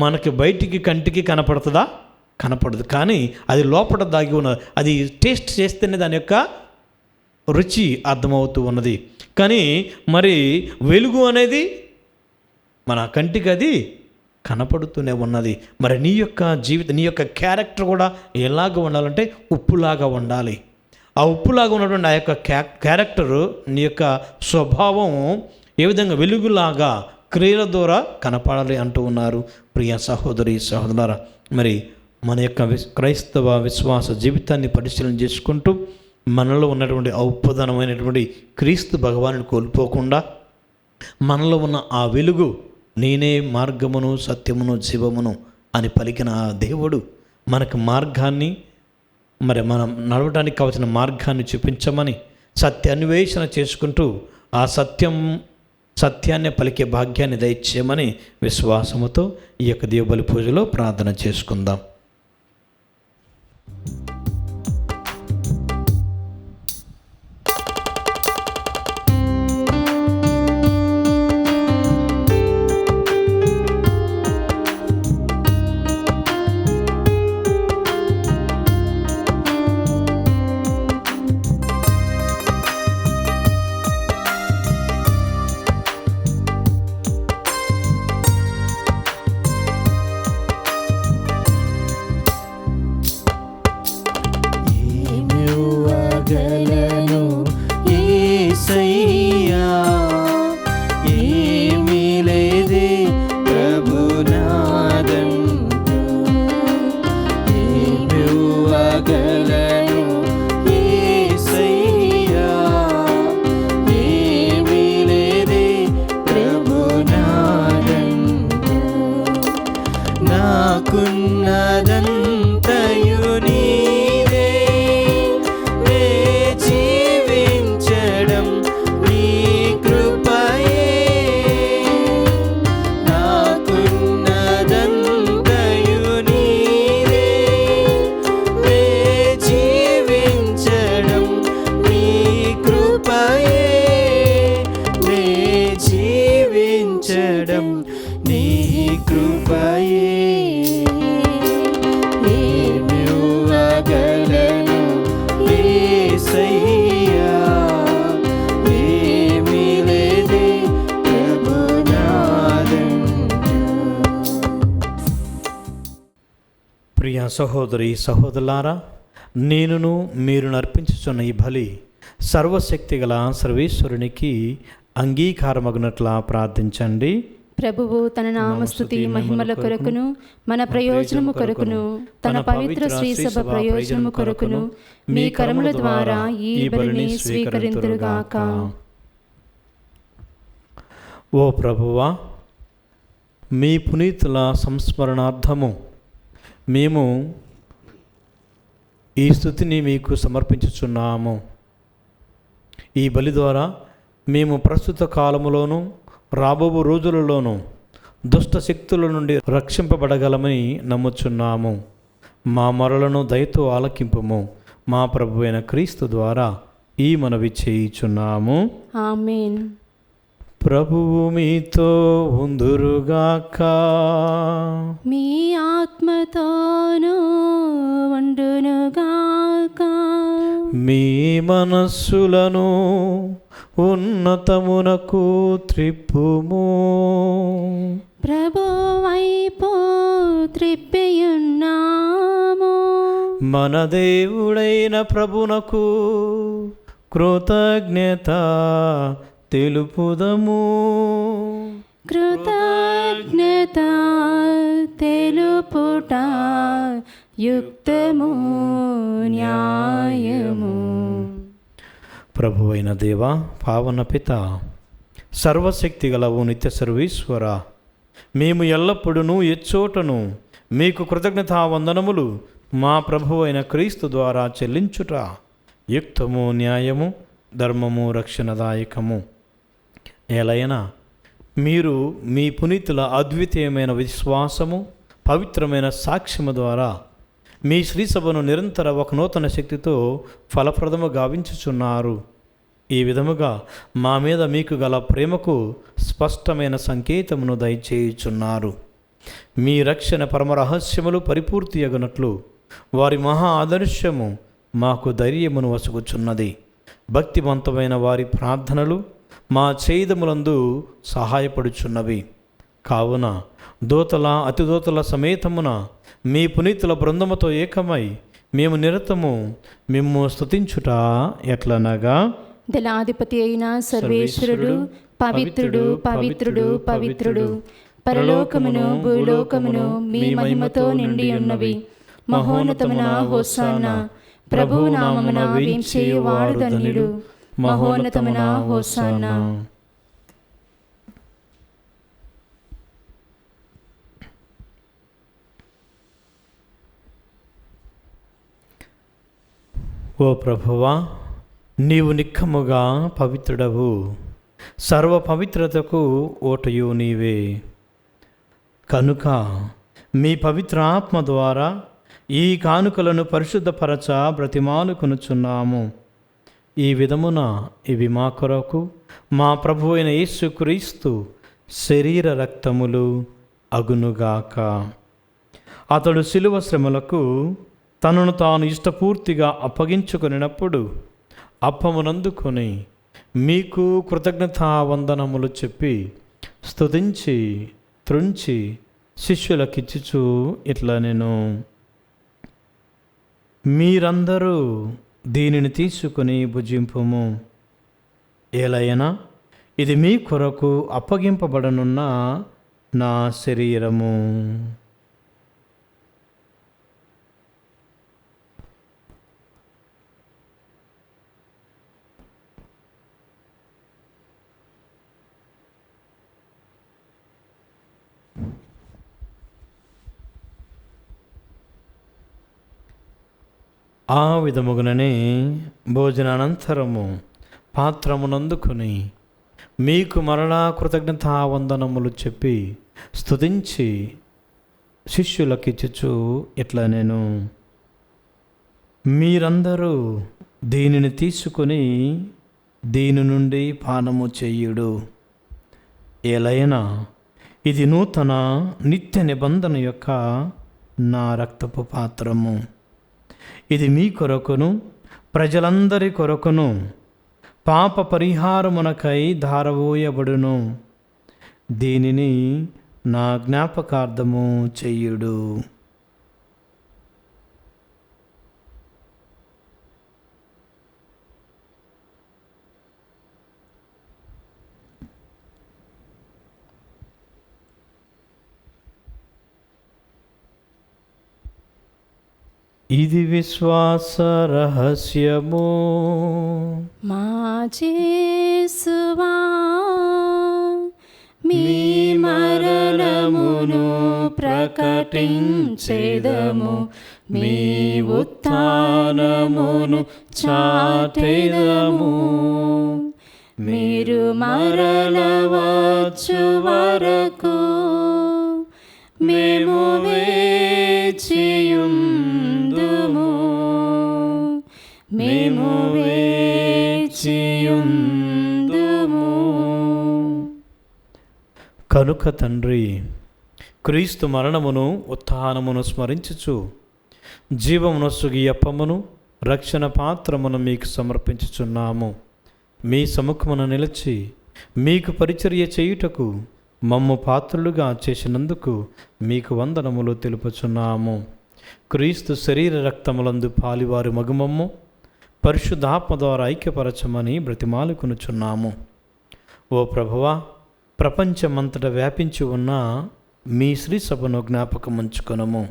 మనకి బయటికి కంటికి కనపడుతుందా? కనపడదు. కానీ అది లోపల దాగి ఉన్నది. అది టేస్ట్ చేస్తేనే దాని యొక్క రుచి అర్థమవుతూ ఉన్నది. కానీ మరి వెలుగు అనేది మన కంటికి అది కనపడుతూనే ఉన్నది. మరి నీ యొక్క జీవితం, నీ యొక్క క్యారెక్టర్ కూడా ఎలాగ ఉండాలంటే ఉప్పులాగా ఉండాలి. ఆ ఉప్పులాగా ఉన్నటువంటి ఆ యొక్క క్యారెక్టరు, నీ యొక్క స్వభావం ఏ విధంగా వెలుగులాగా క్రియల ద్వారా కనపడాలి అంటూ ఉన్నారు ప్రియ సహోదరి సహోదరులారా. మరి మన యొక్క క్రైస్తవ విశ్వాస జీవితాన్ని పరిశీలన చేసుకుంటూ మనలో ఉన్నటువంటి ఔపదనమైనటువంటి క్రీస్తు భగవానుని కోల్పోకుండా, మనలో ఉన్న ఆ వెలుగు, నేనే మార్గమును సత్యమును జీవమును అని పలికిన ఆ దేవుడు మనకు మార్గాన్ని, మరి మనం నడవడానికి కావాల్సిన మార్గాన్ని చూపించమని, సత్యాన్వేషణ చేసుకుంటూ ఆ సత్యాన్ని పలికే భాగ్యాన్ని దయచేయమని విశ్వాసముతో ఈ యొక్క దేవబలి పూజలో ప్రార్థన చేసుకుందాం. గలను యేసయ్యా, ఏమీ లేదే ప్రభునాదంటూ, ఏమివ్వగలను యేసయ్యా, ఏమీ లేదే ప్రభునాదంటూ, నాకున్నదంతయు నీవే, సహోదరి సహోదరులారా, నేనును మీరు నర్పించుచున్న ఈ బలి సర్వశక్తి గల సర్వేశ్వరునికి అంగీకారమగునట్లా ప్రార్థించండి. ప్రభువు తన నామస్తుతి మహిమల కొరకును మన ప్రయోజనము కొరకును తన పవిత్ర శ్రీసభ ప్రయోజనము కొరకును మీ కరముల ద్వారా ఈ బలిని స్వీకరింతురుగాక. ఓ ప్రభువా, మీ పునీతుల సంస్మరణార్థము మేము ఈ స్తుతిని మీకు సమర్పించుచున్నాము. ఈ బలి ద్వారా మేము ప్రస్తుత కాలములోను రాబో రోజులలోనూ దుష్ట శక్తుల నుండి రక్షింపబడగలమని నమ్ముచున్నాము. మా మొరలను దయతో ఆలకింపుము. మా ప్రభు అయిన క్రీస్తు ద్వారా ఈ మనవి చేయుచున్నాము. ఆమేన్. ప్రభువు మీతో ఉందురుగాక. మీ ఆత్మతోనూ ఉండునుగాక. మీ మనస్సులను ఉన్నతమునకు త్రిప్పుము. ప్రభు వైపు త్రిప్పియున్నాము. మన దేవుడైన ప్రభునకు కృతజ్ఞత తెలుపుదము. కృతజ్ఞత తెలుపుట యుక్తము న్యాయము. ప్రభువైన దేవ, పావన పిత, సర్వశక్తి గలవు నిత్య సర్వేశ్వర, మేము ఎల్లప్పుడూ ఎచ్చోటను మీకు కృతజ్ఞతావందనములు మా ప్రభువైన క్రీస్తు ద్వారా చెల్లించుట యుక్తము న్యాయము ధర్మము రక్షణదాయకము. ఎలైనా మీరు మీ పునీతుల అద్వితీయమైన విశ్వాసము పవిత్రమైన సాక్ష్యము ద్వారా మీ శ్రీసభను నిరంతర ఒక నూతన శక్తితో ఫలప్రదము గావించుచున్నారు. ఈ విధముగా మా మీద మీకు గల ప్రేమకు స్పష్టమైన సంకేతమును దయచేయుచున్నారు. మీ రక్షణ పరమరహస్యములు పరిపూర్తి అగునట్లు వారి మహా ఆదర్శము మాకు ధైర్యమును వసుగుచున్నది. భక్తివంతమైన వారి ప్రార్థనలు మా చేదములందు సహాయపడుచున్నవి. కావున దూతల అతిదూతల సమేతమున మీ పునీతుల బృందముతో ఏకమై మేము నిరతము మిమ్ము స్తుతించుట ఎట్లనగా, దళాధిపతి అయిన సర్వేశ్వరుడు పవిత్రుడు పవిత్రుడు పవిత్రుడు, పరలోకమును భూలోకమును మీ మహిమతో నిండి ఉన్నవి. మహోన్నతమున హోసానా, ప్రభువు నామమున వేంచేయువాడు ధన్యుడు. మహోన్నతమున హోసానా. ఓ ప్రభువా, నీవు నిక్కముగా పవిత్రుడవు. సర్వ పవిత్రతకు ఓటయు నీవే. కనుక మీ పవిత్ర ఆత్మ ద్వారా ఈ కానుకలను పరిశుద్ధపరచ బ్రతిమాలుకొనుచున్నాము. ఈ విధమున ఇవి మా కొరకు మా ప్రభు అయిన యేసుక్రీస్తు శరీర రక్తములు అగునుగాక. అతడు శిలువ శ్రమలకు తనను తాను ఇష్టపూర్తిగా అప్పగించుకొనినప్పుడు అప్పమునందుకొని మీకు కృతజ్ఞతావందనములు చెప్పి స్తుతించి త్రుంచి శిష్యులకిచ్చుచు ఇట్లా నేను, మీరందరూ దీనిని తీసుకుని భుజింపుము. ఏలైనా ఇది మీ కొరకు అప్పగింపబడనున్న నా శరీరము. ఆ విధముగానే భోజనానంతరము పాత్రమునందుకొని మీకు మరలా కృతజ్ఞతావందనములు చెప్పి స్తుతించి శిష్యులకిచ్చుచు ఇట్లా నేను, మీరందరూ దీనిని తీసుకొని దీని నుండి పానము చెయ్యుడు. ఏలైనా ఇది నూతన నిత్య నిబంధన యొక్క నా రక్తపు పాత్రము. ఇది మీ కొరకును ప్రజలందరి కొరకును పాప పరిహారమునకై ధారవోయబడును. దీనిని నా జ్ఞాపకార్థము చెయ్యుడు. ఇది విశ్వాస రహస్యము, మా యేసువా మీ మరణమును ప్రకటించెదము, మీ ఉత్థానమును చాటెదము. మీరు మరల వచ్చు వరకు మేము వేచియుందుము, మేము వేచియుందుము. కనుక తండ్రి, క్రీస్తు మరణమును ఉత్థానమును స్మరించుచు జీవమునొసగు ఈ అప్పమును రక్షణ పాత్రమును మీకు సమర్పించుచున్నాము. మీ సముఖమున నిలిచి మీకు పరిచర్య చేయుటకు మమ్ము పాత్రులుగా చేసినందుకు మీకు వందనములు తెలుపుచున్నాము. క్రీస్తు శరీర రక్తములందు పాలివారి మగుమమ్ము పరిశుద్ధాత్మ ద్వారా ఐక్యపరచమని బ్రతిమాలుకొనుచున్నాము. ఓ ప్రభువా, ప్రపంచమంతటా వ్యాపించి ఉన్న మీ శ్రీ సభను జ్ఞాపకం ఉంచుకొనము.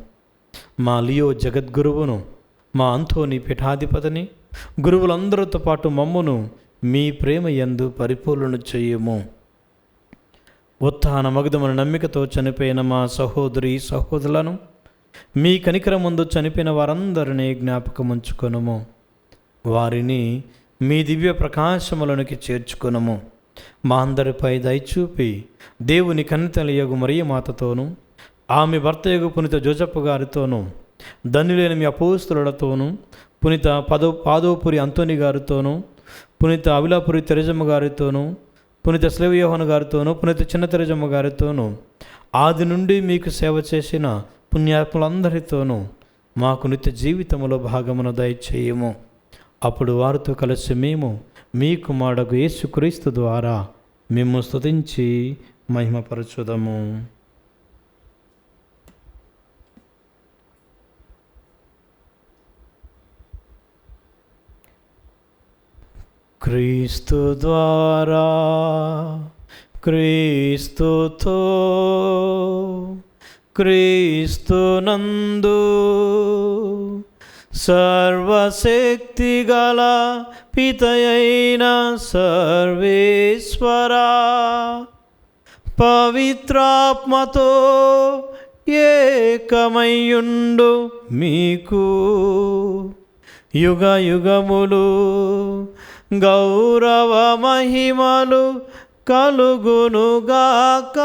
మా లియో జగద్గురువును, మా అంతోని పీఠాధిపతిని, గురువులందరితో పాటు మమ్మును మీ ప్రేమ యందు పరిపూర్ణ చెయ్యము. ఉత్థాన మగుదమైన నమ్మికతో చనిపోయిన మా సహోదరి సహోదరులను, మీ కనికరం ముందు చనిపోయిన వారందరినీ జ్ఞాపకం ఉంచుకొనము. వారిని మీ దివ్య ప్రకాశములనికి చేర్చుకొనము. మా అందరిపై దయచూపి దేవుని కన్నితలయగు మరియ మాతతోనూ, ఆమె భర్తయగు పునీత జోజప్ప గారితోనూ, ధన్యులైన మీ అపోస్తులతోనూ, పునీత పాదోపురి అంతోని గారితోనూ, పునీత అవిలాపురి తెరజమ్మ గారితోనూ, పునీత శ్లేవయోహన గారితోనూ, పునీత చిన్న తెరజమ్మ గారితోనూ, ఆది నుండి మీకు సేవ చేసిన పుణ్యాత్ములందరితోనూ మాకు నిత్య జీవితంలో భాగమును దయచేయము. అప్పుడు వారితో కలిసి మేము మీ కుమారుడు యేసుక్రీస్తు ద్వారా మేము స్తుతించి మహిమపరచుదము. క్రీస్తు ద్వారా, క్రీస్తుతో, క్రీస్తునందు సర్వశక్తిగల పితయైన సర్వేశ్వరా, పవిత్రాత్మతో ఏకమయ్యుండు మీకు యుగ యుగములు గౌరవ మహిమలు కలుగునుగాక.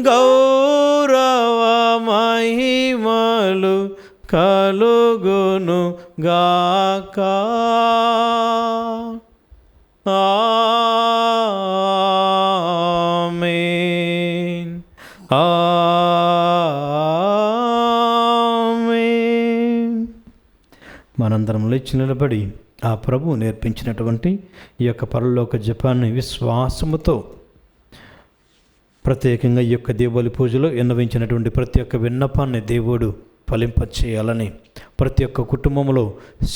గౌరవ మహిమలు కలుగునుగాక. ఆమేన్. ఆమేన్. మనందరం లేచి నిలబడి ఆ ప్రభువు నేర్పించినటువంటి ఈ యొక్క పరలోక జపాన్ని విశ్వాసముతో, ప్రత్యేకంగా ఈ యొక్క దీపావళి పూజలో విన్నవించినటువంటి ప్రతి ఒక్క విన్నపాన్ని దేవుడు ఫలింపచేయాలని, ప్రతి ఒక్క కుటుంబంలో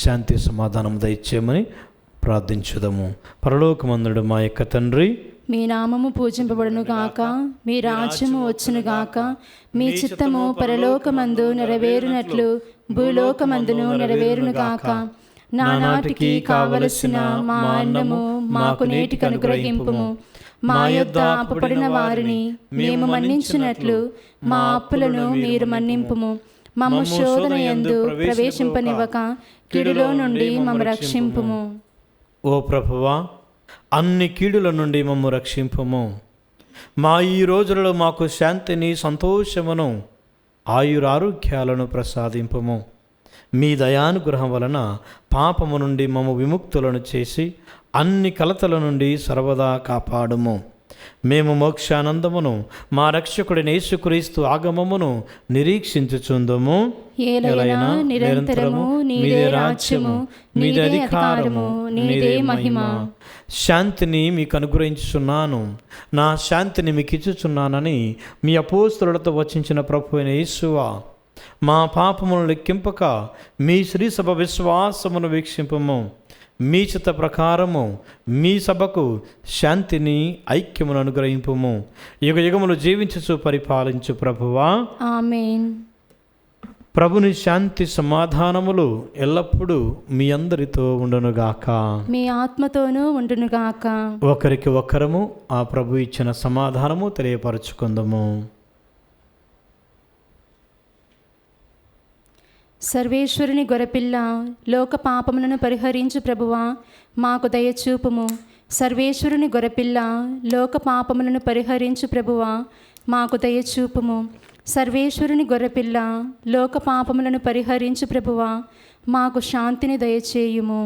శాంతి సమాధానం దయచేయమని ప్రార్థించుదాము. పరలోకమందుడు మా యొక్క తండ్రి, మీ నామము పూజింపబడును గాక, మీ రాజ్యము వచ్చును గాక, మీ చిత్తము పరలోకమందు నెరవేరునట్లు భూలోకమందును నెరవేరును గాక. నానాటికి కావలసిన మా అన్నము మాకు నేటికి అనుగ్రహింపుము. మా యొద్ద అప్పుపడిన వారిని మేము మన్నించినట్లు మా అప్పులను మీరు మన్నింపుము. మమ్ము శోధన యందు ప్రవేశింపనివ్వక కీడులో నుండి మమ్ము రక్షింపుము. ఓ ప్రభువా, అన్ని కీడుల నుండి మమ్ము రక్షింపుము. మా ఈ రోజులలో మాకు శాంతిని, సంతోషమును, ఆయురారోగ్యాలను ప్రసాదింపుము. మీ దయానుగ్రహం వలన పాపము నుండి మమ్ము విముక్తులను చేసి అన్ని కలతల నుండి సర్వదా కాపాడుము. మేము మోక్షానందమును, మా రక్షకుడైన యేసుక్రీస్తు ఆగమమును నిరీక్షించుచుందుము. ఏలైనా నిరంతరము నీదే రాజ్యము, నీదే అధికారము, నీదే మహిమ. శాంతిని మీకు అనుగ్రహించుచున్నాను, నా శాంతిని మీకు ఇచ్చుచున్నానని మీ అపోస్తలులతో వచించిన ప్రభువైన యేసువా, మా పాపమును లెక్కింపక మీ శ్రీసభ విశ్వాసమును వీక్షింపము. మీ చిత్త ప్రకారము మీ సభకు శాంతిని, ఐక్యమును అనుగ్రహింపుము. యుగ యుగములు జీవించుచు పరిపాలించు ప్రభువా. ఆమేన్. ప్రభుని శాంతి సమాధానములు ఎల్లప్పుడూ మీ అందరితో ఉండునుగాక. మీ ఆత్మతోనూ ఉండునుగాక. ఒకరికి ఒకరము ఆ ప్రభు ఇచ్చిన సమాధానము తెలియపరచుకుందాము. సర్వేశ్వరుని గొర్రెపిల్ల, లోక పాపములను పరిహరించు ప్రభువా, మాకు దయచూపుము. సర్వేశ్వరుని గొర్రెపిల్ల, లోక పాపములను పరిహరించు ప్రభువా, మాకు దయచూపుము. సర్వేశ్వరుని గొర్రెపిల్ల, లోక పాపములను పరిహరించు ప్రభువా, మాకు శాంతిని దయచేయుము.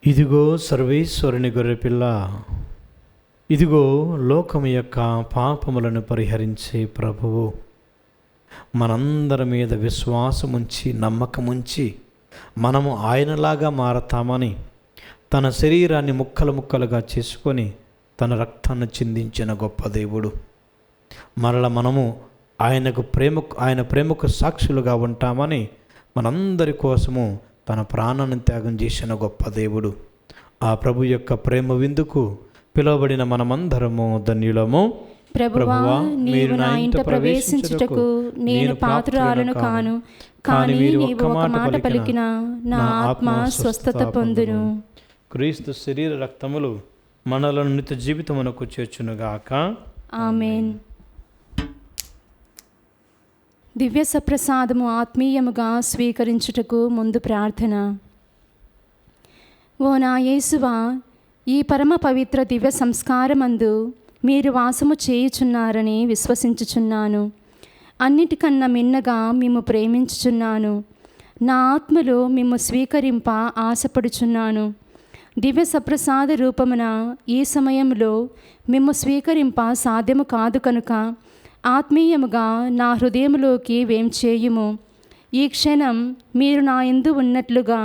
ఇదిగో సర్వేశ్వరుని గొర్రెపిల్ల, ఇదిగో లోకము యొక్క పాపములను పరిహరించే ప్రభువు. మనందరి మీద విశ్వాసముంచి నమ్మకముంచి మనము ఆయనలాగా మారతామని తన శరీరాన్ని ముక్కలు ముక్కలుగా చేసుకొని తన రక్తాన్ని చిందించిన గొప్ప దేవుడు. మరల మనము ఆయన ప్రేమకు సాక్షులుగా ఉంటామని మనందరి కోసము తన ప్రాణాన్ని త్యాగం చేసిన గొప్ప దేవుడు. ఆ ప్రభు యొక్క ప్రేమ విందుకు పిలువబడిన మనమందరము ధన్యులము. ప్రభువా, నీవు నా ఇంట ప్రవేశించుటకు నేను పాత్రురాలను కాను, కానీ నీవు ఒక మాట పలికిన నా ఆత్మ స్వస్థత పొందును. క్రీస్తు శరీర రక్తములు మనలను నిత్య జీవితమునకు చేర్చునుగాక. ఆమేన్. దివ్య సప్రసాదము ఆత్మీయముగా స్వీకరించుటకు ముందు ప్రార్థన. ఓ నా యేసువా, ఈ పరమ పవిత్ర దివ్య సంస్కారమందు మీరు వాసము చేయుచున్నారని విశ్వసించుచున్నాను. అన్నిటికన్నా మిన్నగా మిమ్ము ప్రేమించుచున్నాను. నా ఆత్మలో మిమ్ము స్వీకరింప ఆశపడుచున్నాను. దివ్య సప్రసాద రూపమున ఈ సమయంలో మిమ్ము స్వీకరింప సాధ్యము కాదు కనుక ఆత్మీయముగా నా హృదయములోకి వేంచేయుము. ఈ క్షణం మీరు నా యందు ఉన్నట్లుగా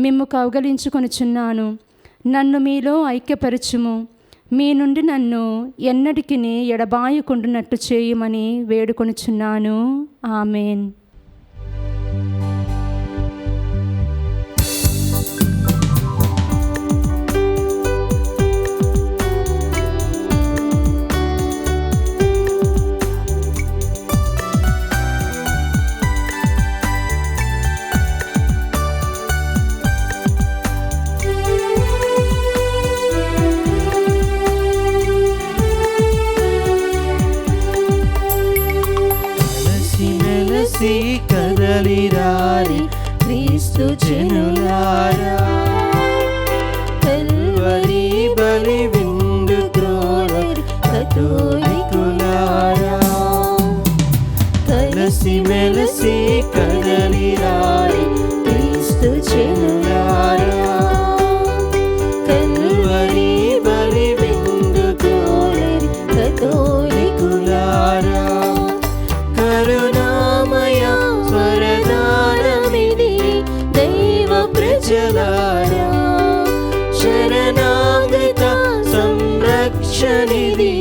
మిమ్ము కౌగలించుకొనుచున్నాను. నన్ను మీలో ఐక్యపరచుము. మీ నుండి నన్ను ఎన్నటికి ఎడబాయకుండునట్టు చేయుమని వేడుకొనుచున్నాను. ఆమేన్. కదలిరారి క్రీస్తు జనులారా, కల్వరి బలి విందు త్రోడరి కతోలికులారా, కలసి మెలసి కదలిరారి క్రీస్తు జనులారా, కల్వరి బలి విందు త్రోడరి కతోలికులారా. కరుణామయ స్వరదానమిది దైవ ప్రజలారా, శరణాగత సంరక్షణిది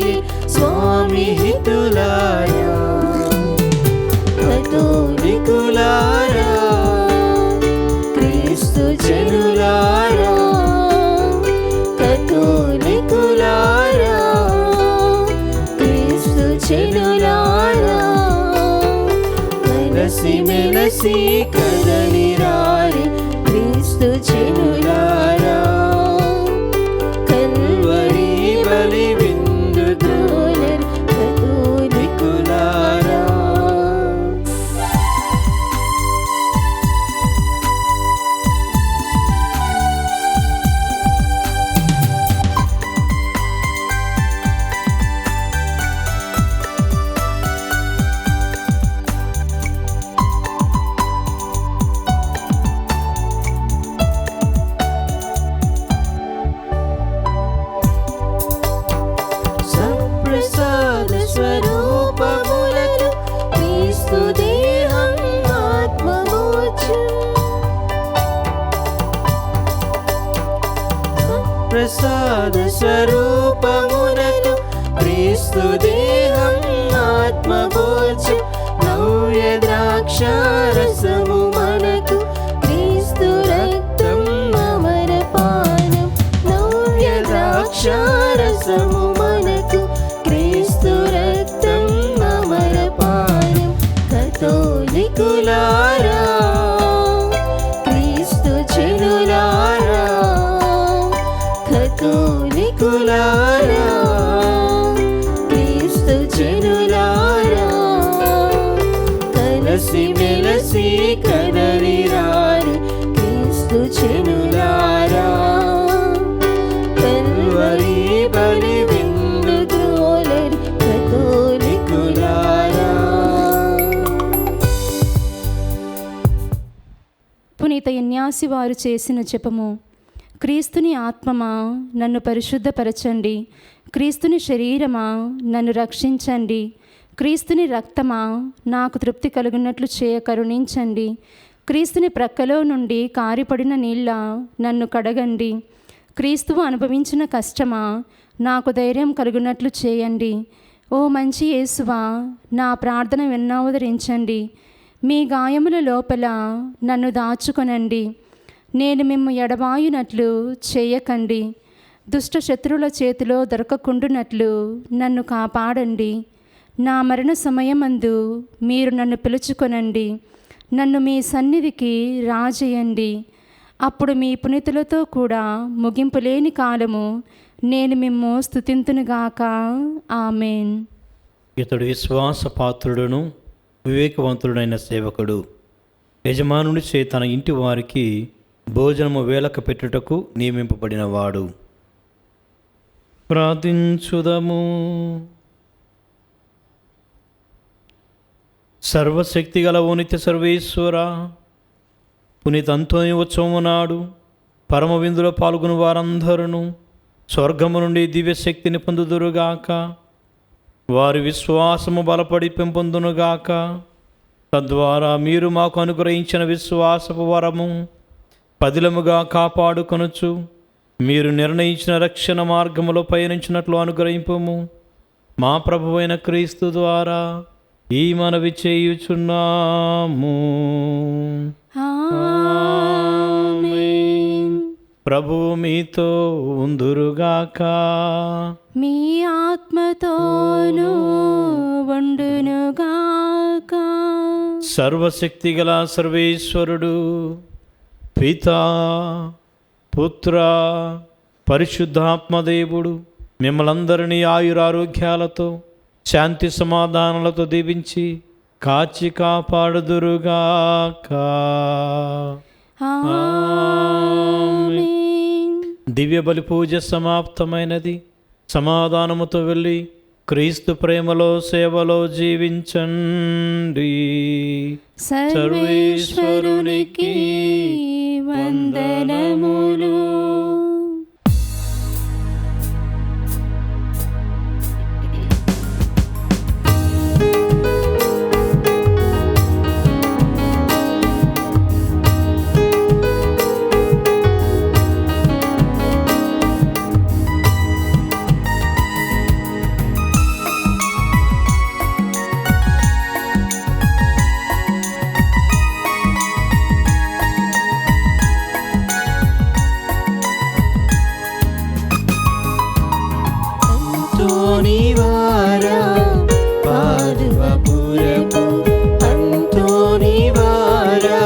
స్వామి హితులారా, కతోలికులారా, క్రీస్తు జనులారా, కతోలికులారా, క్రీస్తు జనులారా, కలసి మెలసి కదలిరారి క్రీస్తు జనులారా, కల్వరి బలి విందు త్రోడరి కతోలికులారా. సప్రసాద స్వరూపములను క్రీస్తు దేహం ఆత్మమోచు, ప్రసాద స్వరూపమునకు క్రీస్తు దేహం ఆత్మభోజు, నవ్య ద్రాక్షారసము మనకు క్రీస్తు రక్తం అమరపానం, నవ్య వారు చేసిన జపము. క్రీస్తుని ఆత్మమా నన్ను పరిశుద్ధపరచండి, క్రీస్తుని శరీరమా నన్ను రక్షించండి, క్రీస్తుని రక్తమా నాకు తృప్తి కలుగునట్లు చేయ కరుణించండి, క్రీస్తుని ప్రక్కలో నుండి కారిపడిన నీళ్ళ నన్ను కడగండి, క్రీస్తువు అనుభవించిన కష్టమా నాకు ధైర్యం కలుగునట్లు చేయండి. ఓ మంచి యేసువా, నా ప్రార్థన విన్నావదరించండి, మీ గాయముల లోపల నన్ను దాచుకొనండి, నేను మిమ్ము ఎడబాయునట్లు చేయకండి, దుష్ట శత్రువుల చేతిలో దొరకకుండునట్లు నన్ను కాపాడండి. నా మరణ సమయమందు మీరు నన్ను పిలుచుకొనండి, నన్ను మీ సన్నిధికి రాజేయండి. అప్పుడు మీ పునీతులతో కూడా ముగింపు లేని కాలము నేను మిమ్ము స్తుతింతునుగాక. ఆమెన్. ఇతడు విశ్వాసపాత్రుడును వివేకవంతుడైన సేవకుడు, యజమానుడి చే తన ఇంటి వారికి భోజనము వేళక పెట్టుటకు నియమింపబడినవాడు. ప్రార్థించుదము. సర్వశక్తిగల ఓ నిత్య సర్వేశ్వర, పునీత అంతోని ఉత్సవము నాడు పరమ విందులో పాల్గొని వారందరూ స్వర్గము నుండి దివ్యశక్తిని పొందుదురుగాక, వారి విశ్వాసము బలపడి పెంపొందునుగాక. తద్వారా మీరు మాకు అనుగ్రహించిన విశ్వాసపు వరము పదిలముగా కాపాడుకొనుచు మీరు నిర్ణయించిన రక్షణ మార్గములో పయనించినట్లు అనుగ్రహింపుము. మా ప్రభువైన క్రీస్తు ద్వారా ఈ మనవి చేయుచున్నాము. ఆమేన్. ప్రభువు మీతో ఉందురుగాక. మీ ఆత్మతోనూ ఉండునుగాక. సర్వశక్తిగల సర్వేశ్వరుడు పితా పుత్ర పరిశుద్ధాత్మదేవుడు మిమ్మలందరినీ ఆయురారోగ్యాలతో శాంతి సమాధానాలతో దీవించి కాచి కాపాడుదురుగాక. ఆమేన్. దివ్య బలి పూజ సమాప్తమైనది. సమాధానముతో వెళ్ళి క్రీస్తు ప్రేమలో సేవలో జీవించండి. సర్వేశ్వరునికి వందనములు. అంతోనివారా పాదువపురపు అంతోనివారా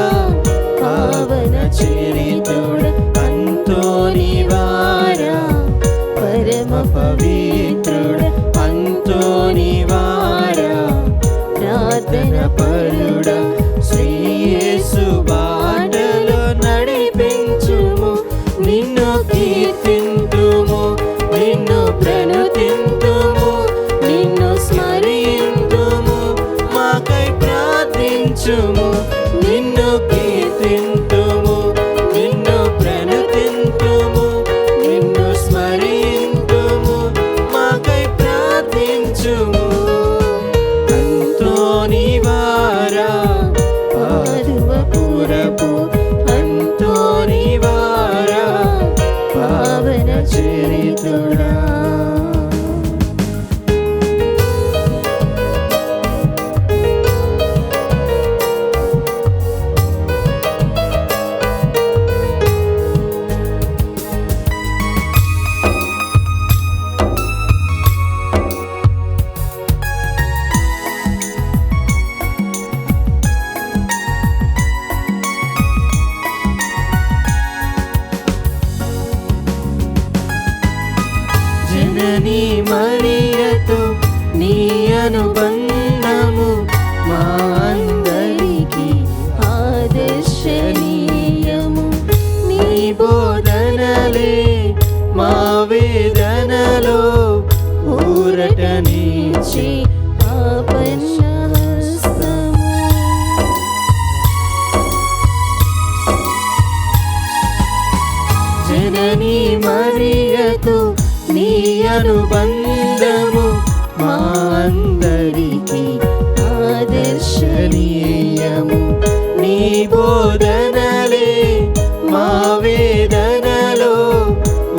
పావన చరితుడ అంతోనివారా పరమ పవిత్రుడ అంతోనివారా ప్రార్థన పరుడ శ్రీ యేసు బాటలో నడిపించుము. నిన్ను కీర్తింతుము, నిన్ను ప్రణుతింతుము, నిన్ను స్మరింతుము, మాకై ప్రార్థించుము. నిన్ను కీర్తింతుము, నిన్ను ప్రణుతింతుము, నిన్ను స్మరింతుము, మాకై ప్రార్థించుము. అంతోనివారా పాదువపురపు అంతోనివారా పావన చరితుడా. జననీ మరియతో నీ అనుబంధము మా అందరికీ ఆదర్శనీయము. నీ బోధనలే మా వేదనలో ఊరటనిచ్చి ఆపన్నహస్తము. అనుబంధము మా అందరికీ ఆదర్శనీయము. నీ బోధనలే మా వేదనలో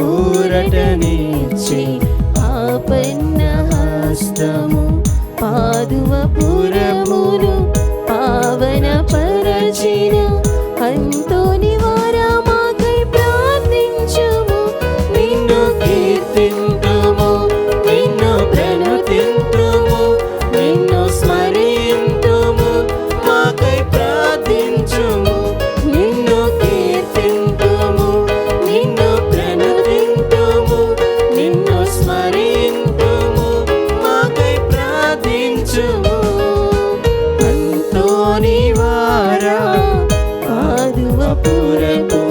ఊరటనిచ్చే ఆపన్న హస్తము. పాదువపురమును పావన పరచిన అంతోని వారా మాకై ప్రార్థించుము. నిన్ను కీర్తింతుము, నిన్ను ప్రణుతింతుము, నిన్ను స్మరింతుము, మాకై ప్రార్థించుము. నిన్ను కీర్తింతుము, నిన్ను ప్రణుతింతుము, నిన్ను స్మరింతుము, మాకై ప్రార్థించుము. అంతోని వారా పాదువపురపు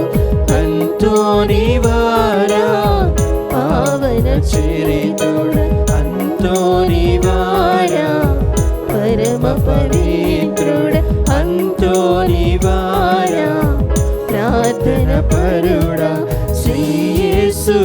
అంతోని వారా పావన చరితుడ అంతోని వారా పరమ పవిత్రుడ అంతోని వారా ప్రార్థన పరుడా శ్రీ యేసు